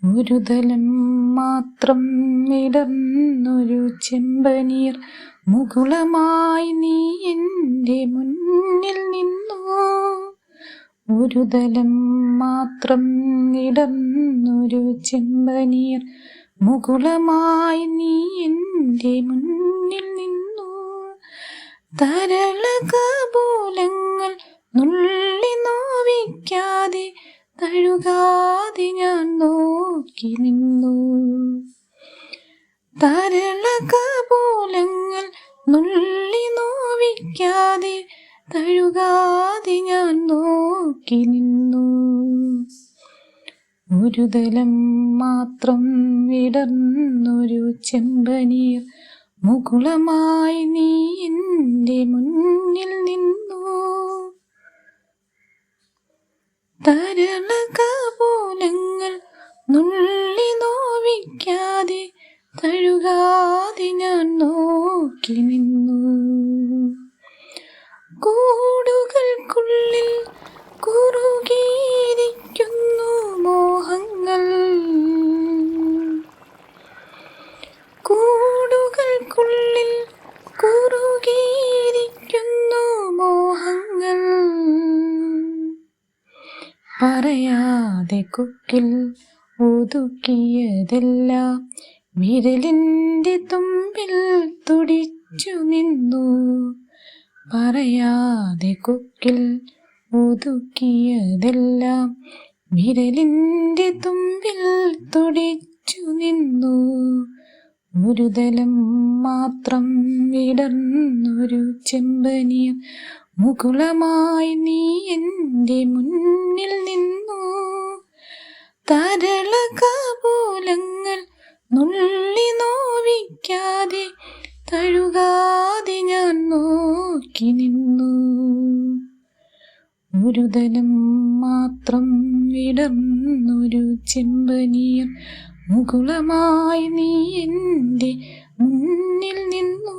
ഒരു തലം മാത്രം വിടർന്നൊരു ചെമ്പനീർ മുകുളമായി നീ എൻ്റെ മുന്നിൽ നിന്നു. ഒരു തലം മാത്രം വിടർന്നൊരു ചെമ്പനീർ മുകുളമായി നീ എൻ്റെ മുന്നിൽ നിന്നു. തരളകപോലങ്ങൾ നുള്ളി നോവിക്കാതെ തഴുകാതെ ഞാൻ നോക്കി നിന്നു. തരളകപോലങ്ങൾ നുള്ളി നോവിക്കാതെ തഴുകാതെ ഞാൻ നോക്കി നിന്നു. ഒരു തലം മാത്രം വിടർന്നൊരു ചെമ്പനീർ മുകുളമായി നീ എൻ്റെ മുന്നിൽ നിന്നു. തരളകപോലങ്ങൾ നുള്ളി നോവിക്കാതെ തഴുകാതെ ഞാൻ നോക്കി നിന്നു. കൂടുകൾക്കുള്ളിൽ കുറുകിയിരിക്കുന്നു മോഹങ്ങൾ. കൂടുകൾക്കുള്ളിൽ കുറുകിയിരിക്കുന്നു മോഹങ്ങൾ. പറയാതെ കൊക്കിൽ ഒതുക്കിയതെല്ലാം വിരലിൻ്റെ തുമ്പിൽ തുടിച്ചു നിന്നു. പറയാതെ കൊക്കിൽ ഒതുക്കിയതെല്ലാം വിരലിൻ്റെ തുമ്പിൽ തുടിച്ചു നിന്നു. ഒരു തലം മാത്രം വിടർന്നൊരു ചെമ്പനീർ മുകുളമായി നീ എൻ്റെ മുന്നിൽ നിന്നു. തരളകപോലങ്ങൾ നുള്ളി നോവിക്കാതെ തഴുകാതെ ഞാൻ നോക്കി നിന്നു. ഒരു തലം മാത്രം വിടർന്നൊരു ചെമ്പനീർ മുകുളമായി നീ എൻ്റെ മുന്നിൽ നിന്നു.